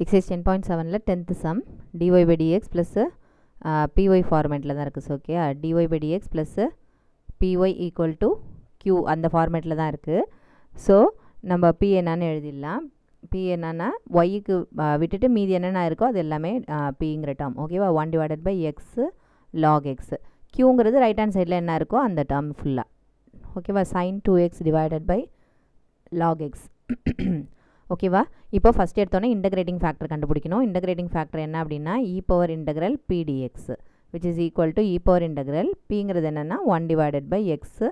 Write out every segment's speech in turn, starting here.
Exercise 10.7ல 10th sum dy by dx plus py ஃபார்மேட்டில் தான் இருக்குது. So okay, dy by dx plus py equal to q அந்த ஃபார்மேட்டில் தான் இருக்குது. ஸோ நம்ம p என்னன்னு எழுதிடலாம். p என்னன்னா yக்கு விட்டுட்டு மீதி என்னென்ன இருக்கோ அது எல்லாமே pங்கிற டேர்ம். ஓகேவா, 1 divided by x log x. qங்கிறது ரைட் ஹேண்ட் சைடில் என்ன இருக்கோ அந்த டேர்ம் ஃபுல்லாக. ஓகேவா, sin 2x divided by log x. ஓகேவா, இப்போ ஃபஸ்ட் எடுத்தோன்னே இன்டகிரேட்டிங் ஃபேக்டர் கண்டுபிடிக்கணும். இன்டகிரேட்டிங் ஃபேக்டர் என்ன அப்படின்னா e power integral p dx which is equal to e power integral pங்கிறது என்னென்னா 1 divided by x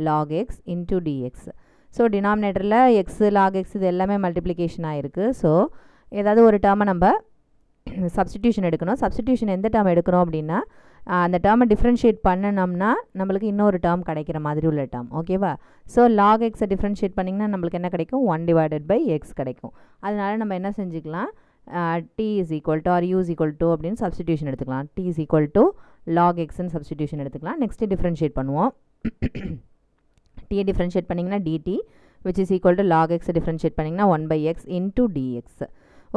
log x into dx. So டினாமினேட்டரில் x log x இது எல்லாமே மல்டிப்ளிகேஷன் ஆகிருக்கு. ஸோ ஏதாவது ஒரு டேர்மை நம்ம சப்ஸ்டிடியூஷன் எடுக்கணும். சப்ஸ்டிடியூஷன் எந்த டேர்ம் எடுக்கணும் அப்படின்னா அந்த டேர்மை டிஃப்ரென்ஷியேட் பண்ணணும்னா நம்மளுக்கு இன்னொரு டேர்ம் கிடைக்கிற மாதிரி உள்ள டேர்ம். ஓகேவா, ஸோ லாக் எக்ஸை டிஃப்ரென்ஷியேட் பண்ணிங்கன்னா நம்மளுக்கு என்ன கிடைக்கும், 1 divided by x கிடைக்கும். அதனால நம்ம என்ன செஞ்சுக்கலாம், t is equal to or u is equal to அப்படின்னு சப்ஸ்டிடியூஷன் எடுத்துக்கலாம். t is equal to log xன்னு சப்ஸ்டிடியூஷன் எடுத்துக்கலாம். நெக்ஸ்ட்டு டிஃப்ரென்ஷியேட் பண்ணுவோம். t டிஃப்ரென்ஷியேட் பண்ணிங்கன்னா dt which is equal to log x differentiate பண்ணிங்கன்னா 1 by x into dx.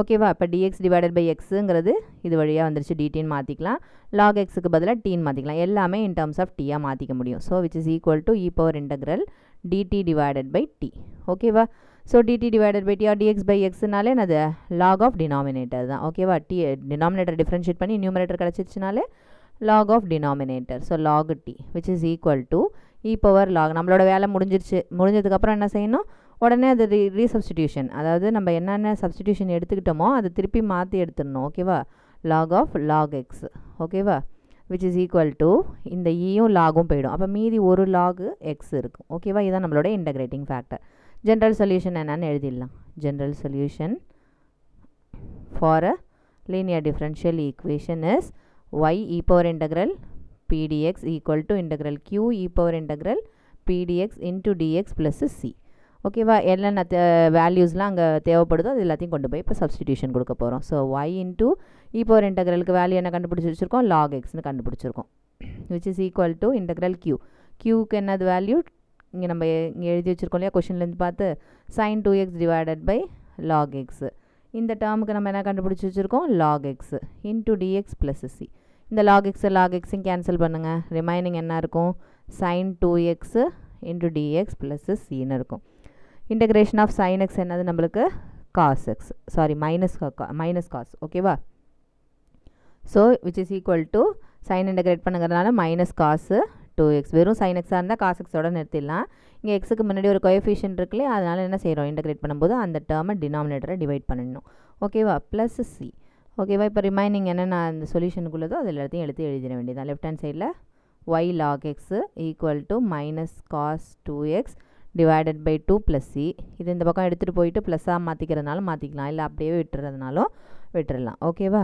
ஓகேவா, இப்போ dx divided by xங்கிறது இது வழியாக வந்துருச்சு, dtன்னு மாற்றிக்கலாம். log xக்கு பதிலாக tன்னு மாற்றிக்கலாம். எல்லாமே in terms of t மாற்றிக்க முடியும். So which is equal to e power integral dt divided by t. ஓகேவா, so dt divided by t or dx by xனாலே அது log of denominator தான். ஓகேவா, t denominator டிஃப்ரென்ஷியேட் பண்ணி நியூமரேட்டர் கிடச்சிச்சுனாலே log of denominator. So log t which is equal to e power log. நம்மளோட வேலை முடிஞ்சிருச்சு. முடிஞ்சதுக்கப்புறம் என்ன செய்யணும், உடனே அது ரீசப்ஸ்டிடியூஷன், அதாவது நம்ம என்னென்ன சப்ஸ்டிடியூஷன் எடுத்துக்கிட்டோமோ அதை திருப்பி மாற்றி எடுத்துடணும். ஓகேவா, log of log x. ஓகேவா, which is equal to இந்த ஈயும் லாகும் போயிடும். அப்போ மீதி ஒரு லாக் எக்ஸ் இருக்கும். ஓகேவா, இதுதான் நம்மளோட இன்டகிரேட்டிங் ஃபேக்டர். ஜென்ரல் சொல்யூஷன் என்னன்னு எழுதிடலாம். General solution for a linear differential equation is y e power integral p dx equal to integral q e power integral p dx into dx plus c. ஓகேவா, என்னென்ன வேல்யூஸ்லாம் அங்கே தேவைப்படுதோ அது எல்லாத்தையும் கொண்டு போய் இப்போ சப்ஸ்டிடியூஷன் கொடுக்க போகிறோம். So y into e power integralக்கு வேல்யூ என்ன கண்டுபிடிச்சி வச்சுருக்கோம், log xன்னு கண்டுபிடிச்சிருக்கோம். which is equal to integral q. qக்கு என்னது வேல்யூ இங்கே நம்ம இங்கே எழுதி வச்சுருக்கோம் இல்லையா, கொஷின்லேருந்து பார்த்து sin 2x divided by log x. இந்த டேர்முக்கு நம்ம என்ன கண்டுபிடிச்சி வச்சுருக்கோம், log x into dx plus c. இந்த log xையும் கேன்சல் பண்ணுங்கள். ரிமைனிங் என்ன இருக்கும், sin 2x into dx plus cன்னு இருக்கும். இன்டகிரேஷன் ஆஃப் sin x என்னது நம்மளுக்கு cos x, sorry minus cos. ஓகேவா, so which is equal to sine integrate பண்ணுங்கிறதுனால மைனஸ் காசு 2x. வெறும் sin x இருந்தால் cos x ஓட நிறுத்திடலாம். இங்கே எக்ஸுக்கு முன்னாடி ஒரு கோஎஃபிஷியன்ட் இருக்குல்லையே, அதனால் என்ன செய்கிறோம், இன்டகிரேட் பண்ணும்போது அந்த டேர்மை டினாமினேட்டரை டிவைட் பண்ணிடணும். ஓகேவா, ப்ளஸ் சி. ஓகேவா, இப்போ ரிமைனிங் என்னென்ன அந்த சொல்யூஷனுக்குள்ளதோ அது எல்லாத்தையும் எழுதிட வேண்டியதான். லெஃப்ட் ஹேண்ட் சைடில் y log x equal to minus cos 2x divided by 2 plus c. இது இந்த பக்கம் எடுத்துகிட்டு போயிட்டு ப்ளஸ்ஸாக மாற்றிக்கிறதுனாலும் மாற்றிக்கலாம், இல்லை அப்படியே விட்டுறதுனாலும் விட்டுறலாம். ஓகேவா.